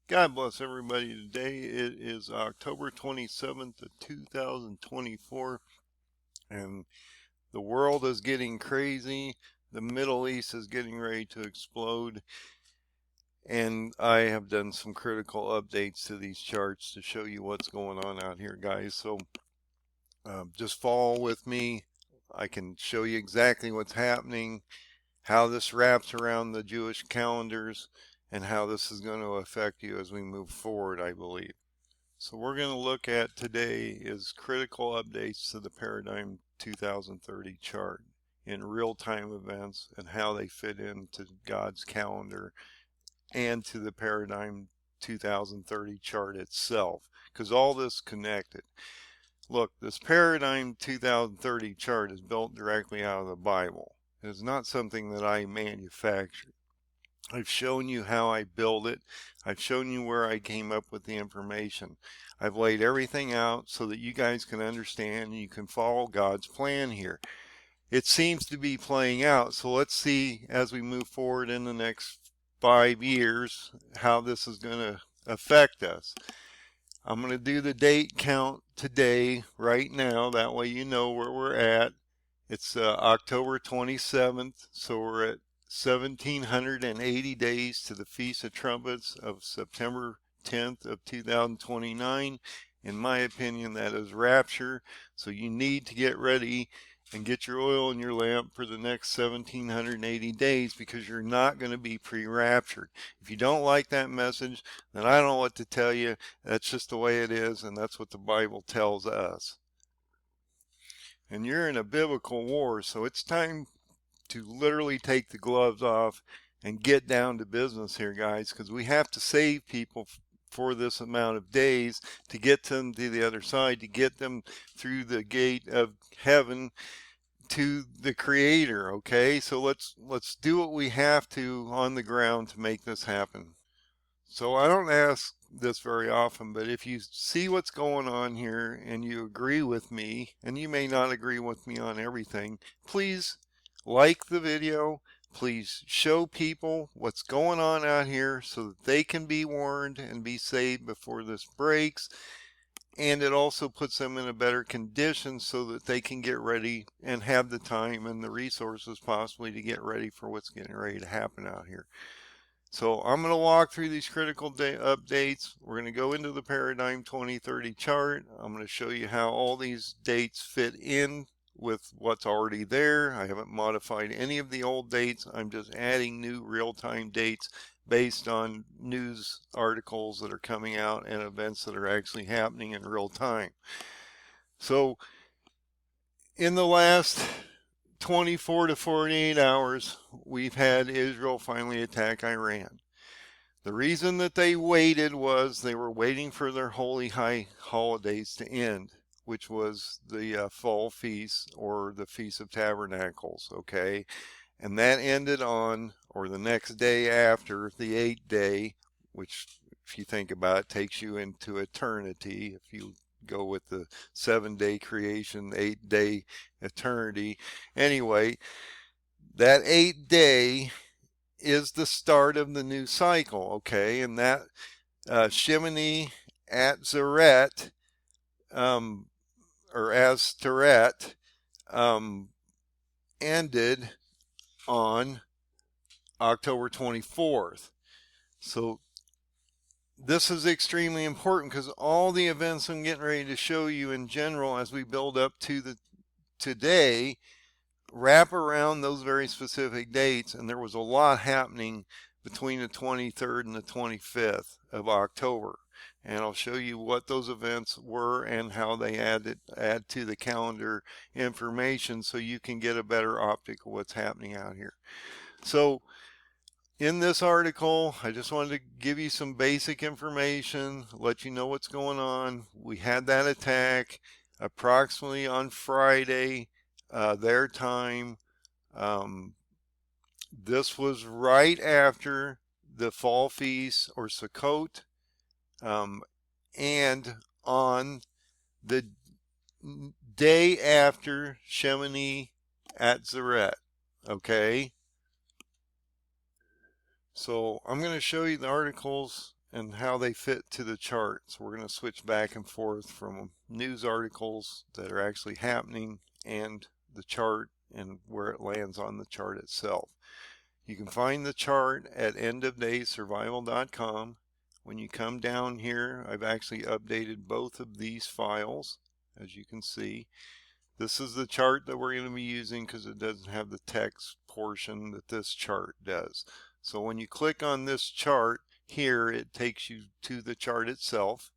God bless everybody. Today it is October 27th of 2024, and the world is getting crazy. The Middle East is getting ready to explode, and I have done some critical updates to these charts to show you what's going on out here, guys. So just follow with me. I can show you exactly what's happening, how this wraps around the Jewish calendars, and how this is going to affect you as we move forward, I believe. So we're going to look at today is critical updates to the Paradigm 2030 chart in real-time events and how they fit into God's calendar and to the Paradigm 2030 chart itself, because all this is connected. Look, this Paradigm 2030 chart is built directly out of the Bible. It is not something that I manufactured. I've shown you how I build it. I've shown you where I came up with the information. I've laid everything out so that you guys can understand and you can follow God's plan here. It seems to be playing out, so let's see as we move forward in the next 5 years how this is going to affect us. I'm going to do the date count today, right now, that way you know where we're at. It's October 27th, so we're at 1780 days to the Feast of Trumpets of September 10th of 2029. In my opinion, that is rapture. So you need to get ready and get your oil in your lamp for the next 1780 days, because you're not going to be pre-raptured. If you don't like that message, then I don't know what to tell you. That's just the way it is, and that's what the Bible tells us. And you're in a biblical war, so it's time to literally take the gloves off and get down to business here, guys, because we have to save people for this amount of days to get them to the other side, to get them through the gate of heaven to the Creator. Okay, so let's do what we have to on the ground to make this happen. So I don't ask this very often, but if you see what's going on here and you agree with me, and you may not agree with me on everything, please like the video. Please show people what's going on out here so that they can be warned and be saved before this breaks. And it also puts them in a better condition so that they can get ready and have the time and the resources possibly to get ready for what's getting ready to happen out here. So I'm going to walk through these critical updates. We're going to go into the Paradigm 2030 chart. I'm going to show you how all these dates fit in with what's already there. I haven't modified any of the old dates. I'm just adding new real-time dates based on news articles that are coming out and events that are actually happening in real time. So in the last 24 to 48 hours, we've had Israel finally attack Iran. The reason that they waited was they were waiting for their holy high holidays to end, which was the fall feast or the Feast of Tabernacles, okay? And that ended on, or the next day after, the 8th day, which, if you think about it, takes you into eternity. If you go with the 7-day creation, 8-day eternity. Anyway, that 8th day is the start of the new cycle, okay? And that Shemini Atzeret, or Atzeret, ended on October 24th. So this is extremely important because all the events I'm getting ready to show you in general as we build up to the today wrap around those very specific dates, and there was a lot happening between the 23rd and the 25th of October. And I'll show you what those events were and how they add to the calendar information so you can get a better optic of what's happening out here. So in this article, I just wanted to give you some basic information, let you know what's going on. We had that attack approximately on Friday, their time. This was right after the fall feast or Sukkot, and on the day after Shemini Atzeret. Okay, so I'm going to show you the articles and how they fit to the chart. So we're going to switch back and forth from news articles that are actually happening and the chart and where it lands on the chart itself. You can find the chart at endofdaysurvival.com. When you come down here, I've actually updated both of these files, as you can see. This is the chart that we're going to be using because it doesn't have the text portion that this chart does. So when you click on this chart here, it takes you to the chart itself.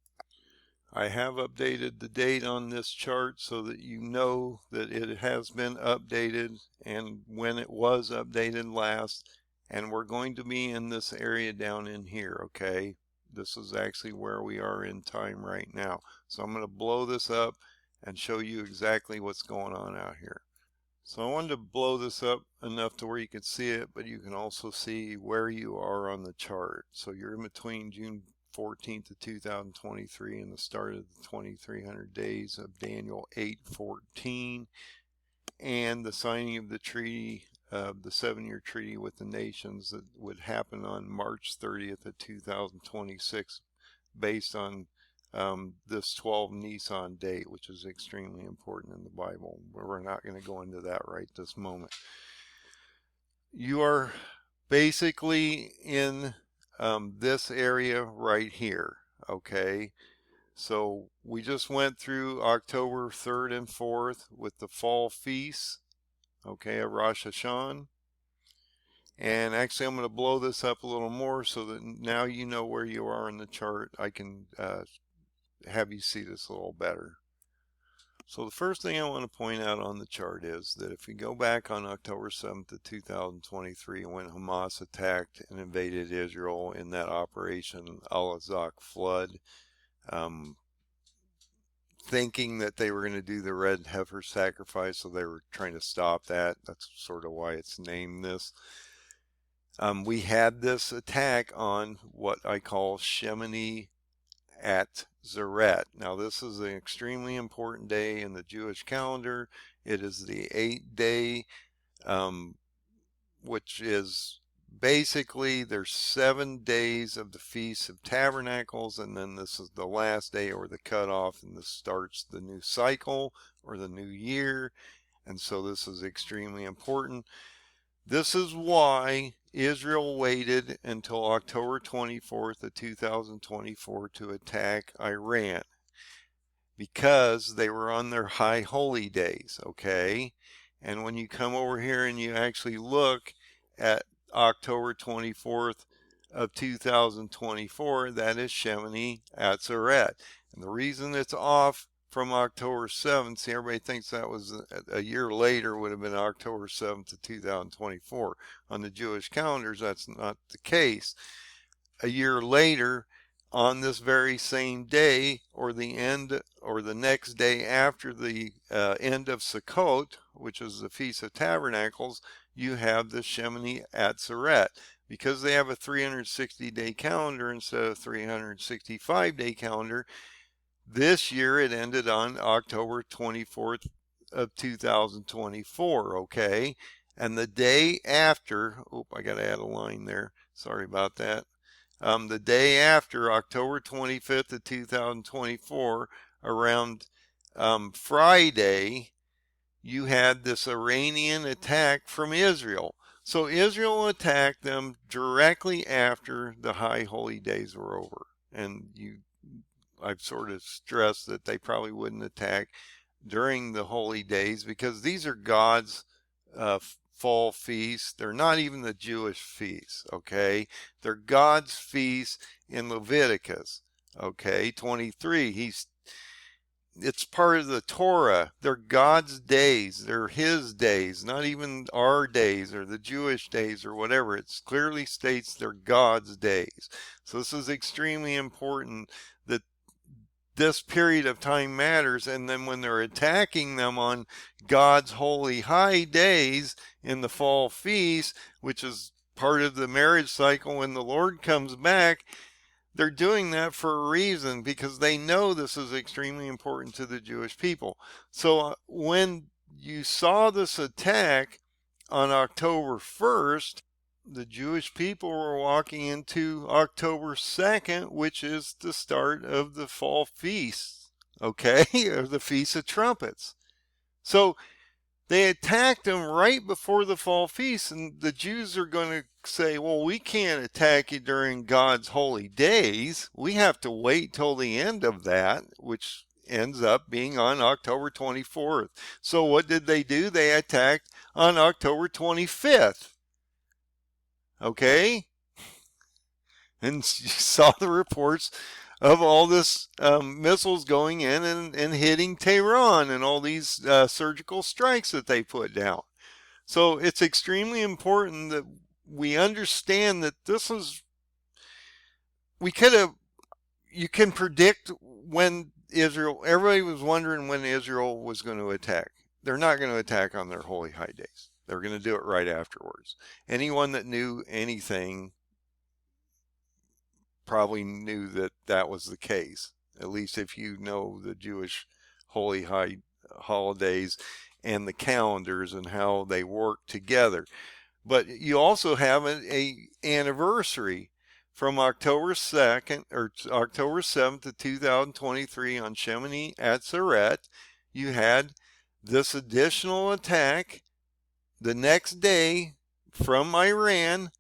I have updated the date on this chart so that you know that it has been updated and when it was updated last. And we're going to be in this area down in here, okay? This is actually where we are in time right now. So I'm going to blow this up and show you exactly what's going on out here. So I wanted to blow this up enough to where you could see it, but you can also see where you are on the chart. So you're in between June 14th of 2023 and the start of the 2300 days of Daniel 8:14 and the signing of the treaty, the 7-year treaty with the nations that would happen on March 30th of 2026 based on this 12 Nisan date, which is extremely important in the Bible. We're not going to go into that right this moment. You are basically in this area right here, okay? So we just went through October 3rd and 4th with the fall feasts, okay, of Rosh Hashanah. And actually I'm going to blow this up a little more so that now you know where you are in the chart. I can have you see this a little better. So the first thing I want to point out on the chart is that if we go back on October 7th of 2023 when Hamas attacked and invaded Israel in that Operation Al-Aqsa Flood, thinking that they were going to do the red heifer sacrifice, so they were trying to stop that. That's sort of why it's named this. We had this attack on what I call Shemini Atzeret. Now this is an extremely important day in the Jewish calendar. It is the 8th day, which is basically there's 7 days of the Feast of Tabernacles, and then this is the last day or the cutoff, and this starts the new cycle or the new year. And so this is extremely important. This is why Israel waited until October 24th of 2024 to attack Iran, because they were on their high holy days, okay? And when you come over here and you actually look at October 24th of 2024, that is Shemini Atzeret. And the reason it's off from October 7th, see, everybody thinks that was a year later, would have been October 7th of 2024. On the Jewish calendars, that's not the case. A year later, on this very same day, or the end, or the next day after the end of Sukkot, which is the Feast of Tabernacles, you have the Shemini Atzeret. Because they have a 360-day calendar instead of a 365-day calendar, this year it ended on October 24th of 2024, okay? And the day after, I got to add a line there. Sorry about that. The day after, October 25th of 2024, around Friday, you had this Iranian attack from Israel. So Israel attacked them directly after the high holy days were over. And I've sort of stressed that they probably wouldn't attack during the holy days because these are God's fall feasts. They're not even the Jewish feasts, okay? They're God's feasts in Leviticus, okay? 23. It's part of the Torah. They're God's days. They're His days, not even our days or the Jewish days or whatever. It clearly states they're God's days. So this is extremely important that this period of time matters. And then when they're attacking them on God's holy high days in the fall feast, which is part of the marriage cycle when the Lord comes back, they're doing that for a reason, because they know this is extremely important to the Jewish people. So when you saw this attack on October 1st, the Jewish people were walking into October 2nd, which is the start of the fall feast, okay, or the Feast of Trumpets. So they attacked them right before the fall feast, and the Jews are going to say, well, we can't attack you during God's holy days. We have to wait till the end of that, which ends up being on October 24th. So what did they do? They attacked on October 25th. Okay? And you saw the reports of all this missiles going in and hitting Tehran and all these surgical strikes that they put down. So it's extremely important that we understand that this is, you can predict when Israel, everybody was wondering when Israel was going to attack. They're not going to attack on their holy high days. They're going to do it right afterwards. Anyone that knew anything probably knew that that was the case, at least if you know the Jewish holy high holidays and the calendars and how they work together. But you also have an anniversary from October 2nd or October 7th of 2023 on Shemini Atzeret. You had this additional attack the next day from Iran,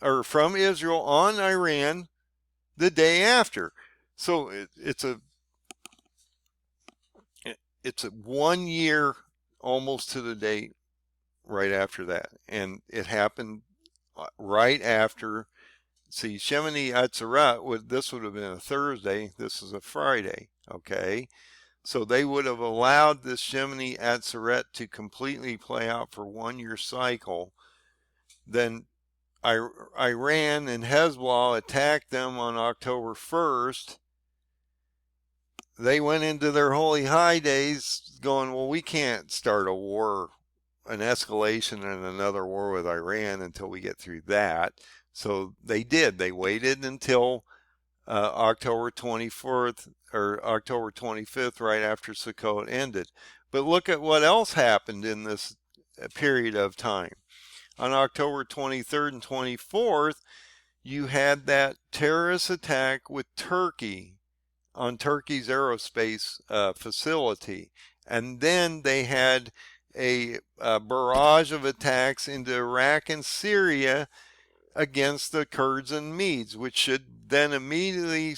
or from Israel on Iran, the day after. So it's a 1 year almost to the date right after that. And it happened right after. See, Shemini Atzeret, this would have been a Thursday. This is a Friday. Okay. So they would have allowed this Shemini Atzeret to completely play out for 1 year cycle. Then Iran and Hezbollah attacked them on October 1st. They went into their holy high days going, well, we can't start a war, an escalation and another war with Iran until we get through that. So they did. They waited until October 24th or October 25th, right after Sukkot ended. But look at what else happened in this period of time. On October 23rd and 24th, you had that terrorist attack with Turkey on Turkey's aerospace facility. And then they had a barrage of attacks into Iraq and Syria against the Kurds and Medes, which should then immediately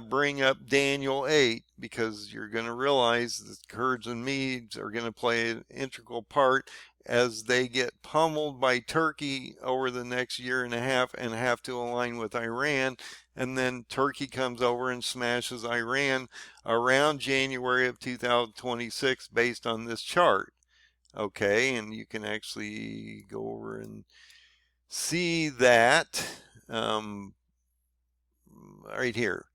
bring up Daniel 8, because you're going to realize that Kurds and Medes are going to play an integral part as they get pummeled by Turkey over the next year and a half and have to align with Iran. And then Turkey comes over and smashes Iran around January of 2026 based on this chart. Okay, and you can actually go over and see that right here.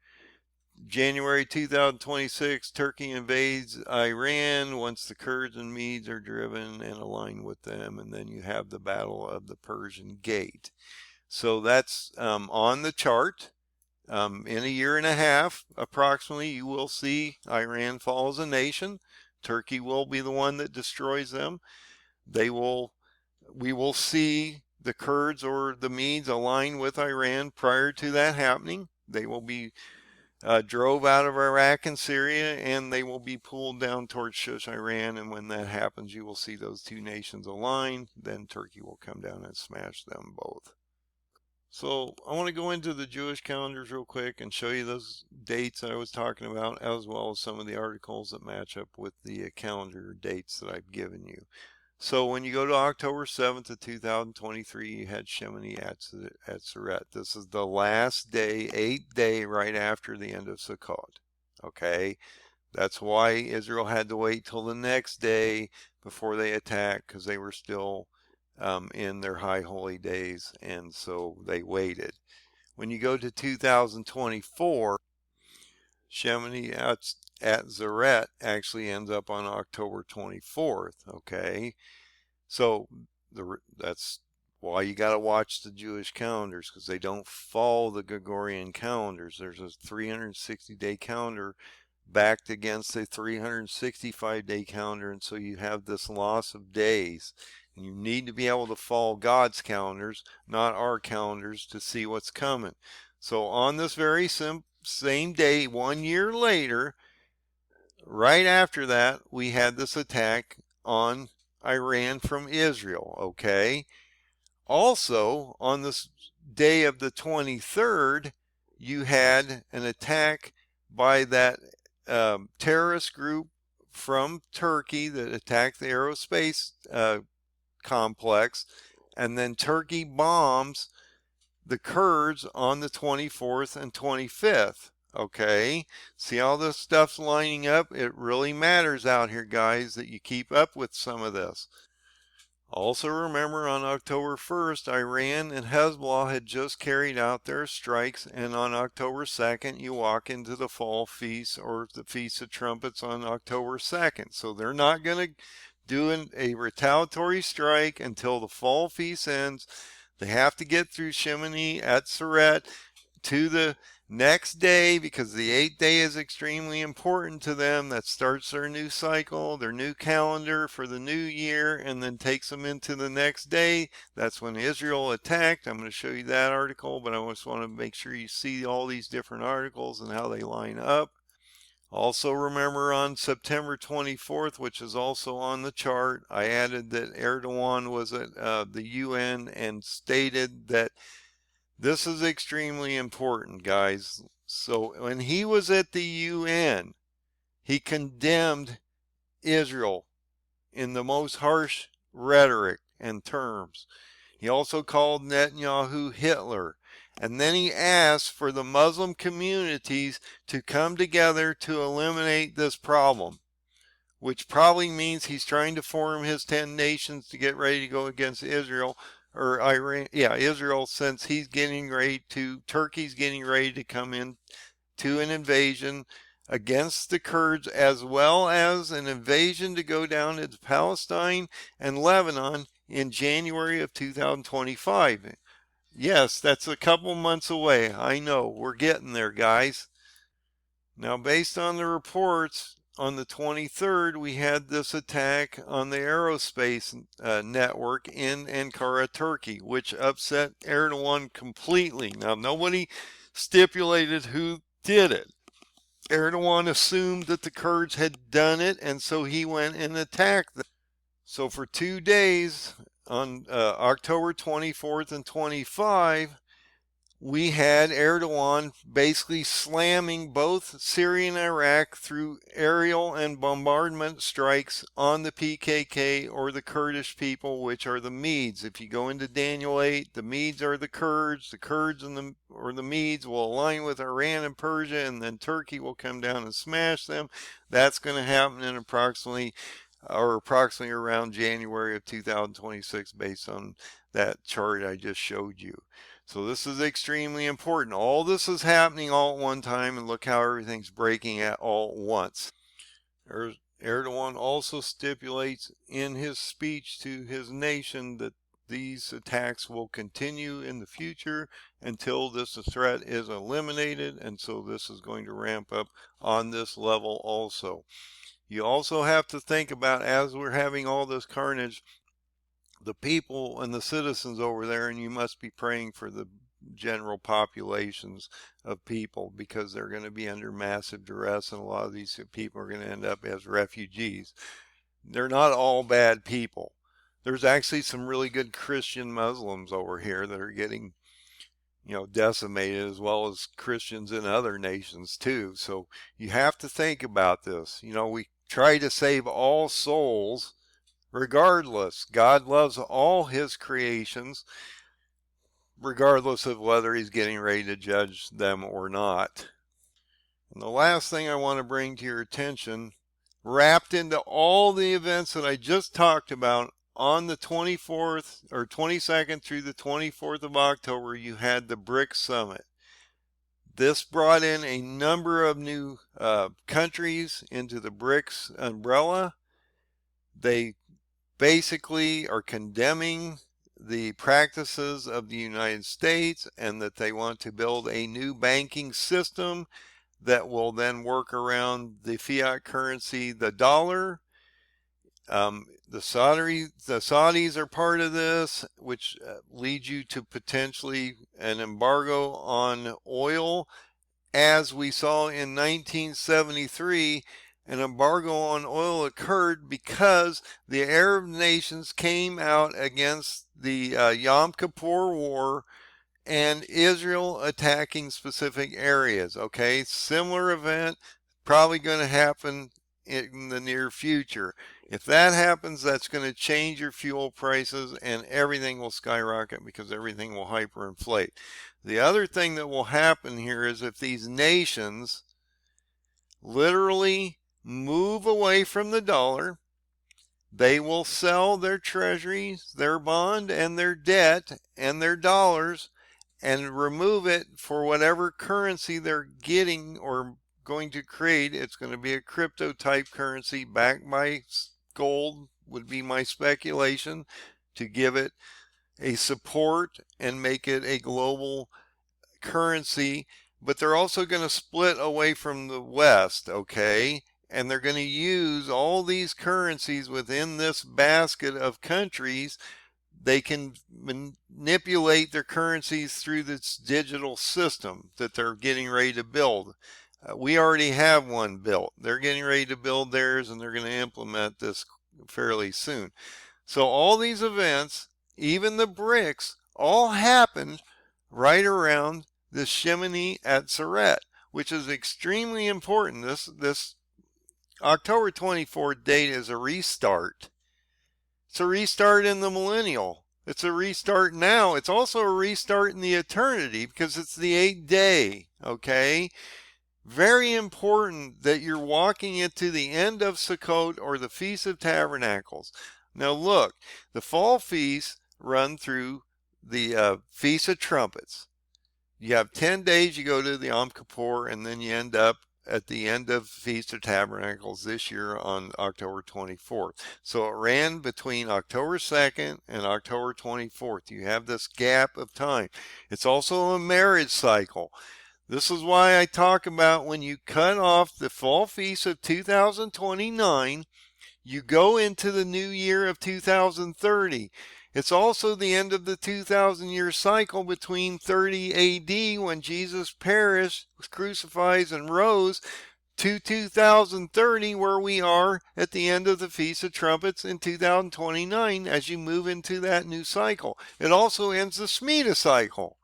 January 2026, Turkey invades Iran once the Kurds and Medes are driven and aligned with them, and then you have the Battle of the Persian Gate. So that's on the chart. In a year and a half, approximately, you will see Iran fall as a nation. Turkey will be the one that destroys them. We will see the Kurds or the Medes align with Iran prior to that happening. They will be drove out of Iraq and Syria, and they will be pulled down towards Shush, Iran. And when that happens, you will see those two nations align. Then Turkey will come down and smash them both. So I want to go into the Jewish calendars real quick and show you those dates I was talking about, as well as some of the articles that match up with the calendar dates that I've given you. So when you go to October 7th of 2023, you had Shemini Atzeret. This is the last day, 8th day right after the end of Sukkot. Okay, that's why Israel had to wait till the next day before they attacked, because they were still in their high holy days, and so they waited. When you go to 2024, Shemini Atzeret actually ends up on October 24th. Okay, so that's why you got to watch the Jewish calendars, because they don't follow the Gregorian calendars. There's a 360-day calendar backed against a 365-day calendar, and so you have this loss of days. And you need to be able to follow God's calendars, not our calendars, to see what's coming. So on this very same day, 1 year later, right after that, we had this attack on Iran from Israel, okay? Also, on this day of the 23rd, you had an attack by that terrorist group from Turkey that attacked the aerospace complex, and then Turkey bombs the Kurds on the 24th and 25th. Okay, see how this stuff's lining up? It really matters out here, guys, that you keep up with some of this. Also remember, on October 1st, Iran and Hezbollah had just carried out their strikes, and on October 2nd, you walk into the Fall Feast, or the Feast of Trumpets, on October 2nd. So they're not going to do a retaliatory strike until the Fall Feast ends. They have to get through Shemini Atzeret to the next day, because the 8th day is extremely important to them. That starts their new cycle, their new calendar for the new year, and then takes them into the next day. That's when Israel attacked. I'm going to show you that article, but I just want to make sure you see all these different articles and how they line up. Also remember, on September 24th, which is also on the chart, I added that Erdogan was at the UN and stated that this is extremely important, guys. So when he was at the UN, he condemned Israel in the most harsh rhetoric and terms. He also called Netanyahu Hitler. And then he asked for the Muslim communities to come together to eliminate this problem, which probably means he's trying to form his 10 nations to get ready to go against Israel. Or Iran, Israel, since Turkey's getting ready to come in to an invasion against the Kurds, as well as an invasion to go down into Palestine and Lebanon in January of 2025. Yes, that's a couple months away. I know, we're getting there, guys. Now, based on the reports, on the 23rd, we had this attack on the aerospace network in Ankara, Turkey, which upset Erdogan completely. Now, nobody stipulated who did it. Erdogan assumed that the Kurds had done it, and so he went and attacked them. So for 2 days, on October 24th and 25th, we had Erdogan basically slamming both Syria and Iraq through aerial and bombardment strikes on the PKK, or the Kurdish people, which are the Medes. If you go into Daniel 8, the Medes are the Kurds and the Medes will align with Iran and Persia, and then Turkey will come down and smash them. That's going to happen in approximately around January of 2026, based on that chart I just showed you. So this is extremely important. All this is happening all at one time, and look how everything's breaking at all at once. Erdogan also stipulates in his speech to his nation that these attacks will continue in the future until this threat is eliminated, and so this is going to ramp up on this level also. You also have to think about, as we're having all this carnage, the people and the citizens over there, and you must be praying for the general populations of people, because they're going to be under massive duress, and a lot of these people are going to end up as refugees. They're not all bad people. There's actually some really good Christian Muslims over here that are getting, decimated, as well as Christians in other nations too. So you have to think about this. We try to save all souls. Regardless, God loves all his creations, regardless of whether he's getting ready to judge them or not. And the last thing I want to bring to your attention, wrapped into all the events that I just talked about, on the 24th or 22nd through the 24th of October, you had the BRICS Summit. This brought in a number of new countries into the BRICS umbrella. They basically are condemning the practices of the United States, and that they want to build a new banking system that will then work around the fiat currency, the dollar. The Saudis are part of this, which leads you to potentially an embargo on oil. As we saw in 1973, an embargo on oil occurred because the Arab nations came out against the Yom Kippur War and Israel attacking specific areas. Okay, similar event, probably going to happen in the near future. If that happens, that's going to change your fuel prices and everything will skyrocket because everything will hyperinflate. The other thing that will happen here is if these nations literally move away from the dollar, they will sell their treasuries, their bond, and their debt, and their dollars, and remove it for whatever currency they're getting or going to create. It's going to be a crypto type currency backed by gold, would be my speculation, to give it a support and make it a global currency. But they're also going to split away from the West, okay? And they're going to use all these currencies within this basket of countries. They can manipulate their currencies through this digital system that they're getting ready to build. We already have one built. They're getting ready to build theirs, and they're going to implement this fairly soon. So all these events, even the BRICS, all happened right around the Shemini Atzeret, which is extremely important. This October 24th date is a restart. It's a restart in the millennial. It's a restart now. It's also a restart in the eternity because it's the 8th day, okay? Very important that you're walking into the end of Sukkot or the Feast of Tabernacles. Now look, the fall feasts run through the Feast of Trumpets. You have 10 days, you go to the Yom Kippur, and then you end up at the end of Feast of Tabernacles this year on October 24th. So it ran between October 2nd and October 24th. You have this gap of time. It's also a marriage cycle. This is why I talk about when you cut off the fall feast of 2029, you go into the new year of 2030. It's also the end of the 2,000-year cycle between 30 AD, when Jesus perished, was crucified, and rose, to 2030, where we are at the end of the Feast of Trumpets in 2029 as you move into that new cycle. It also ends the Shemitah cycle.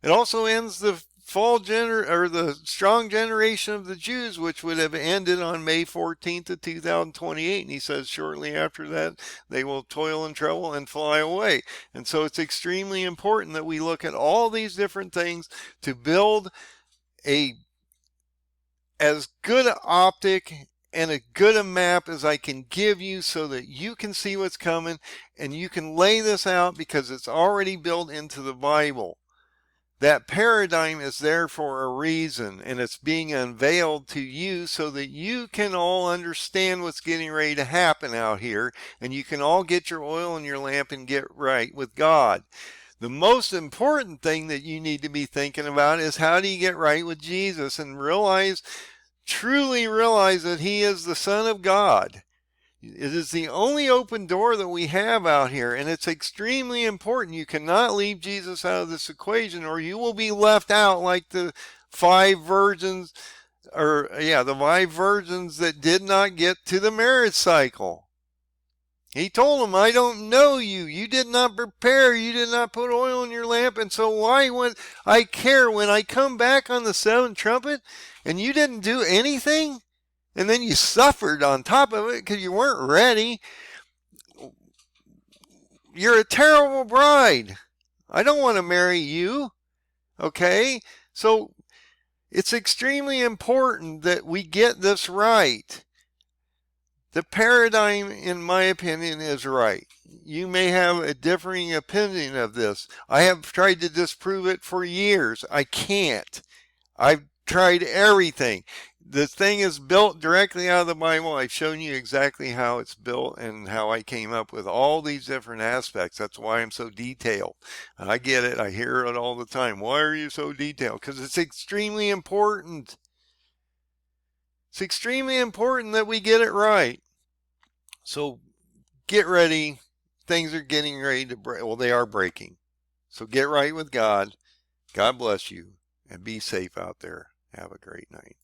It also ends the the strong generation of the Jews, which would have ended on May 14th of 2028. And he says shortly after that, they will toil and trouble and fly away. And so it's extremely important that we look at all these different things to build as good an optic and a good a map as I can give you so that you can see what's coming and you can lay this out because it's already built into the Bible. That paradigm is there for a reason, and it's being unveiled to you so that you can all understand what's getting ready to happen out here, and you can all get your oil in your lamp and get right with God. The most important thing that you need to be thinking about is how do you get right with Jesus and truly realize that He is the Son of God. It is the only open door that we have out here, and it's extremely important. You cannot leave Jesus out of this equation, or you will be left out like the 5 virgins, the 5 virgins that did not get to the marriage cycle. He told them, I don't know you. You did not prepare. You did not put oil in your lamp. And so why would I care when I come back on the 7th trumpet and you didn't do anything? And then you suffered on top of it because you weren't ready. You're a terrible bride. I don't want to marry you. Okay? So it's extremely important that we get this right. The paradigm, in my opinion, is right. You may have a differing opinion of this. I have tried to disprove it for years. I can't. I've tried everything. The thing is built directly out of the Bible. I've shown you exactly how it's built and how I came up with all these different aspects. That's why I'm so detailed. And I get it. I hear it all the time. Why are you so detailed? Because it's extremely important. It's extremely important that we get it right. So get ready. Things are getting ready to break. Well, they are breaking. So get right with God. God bless you and be safe out there. Have a great night.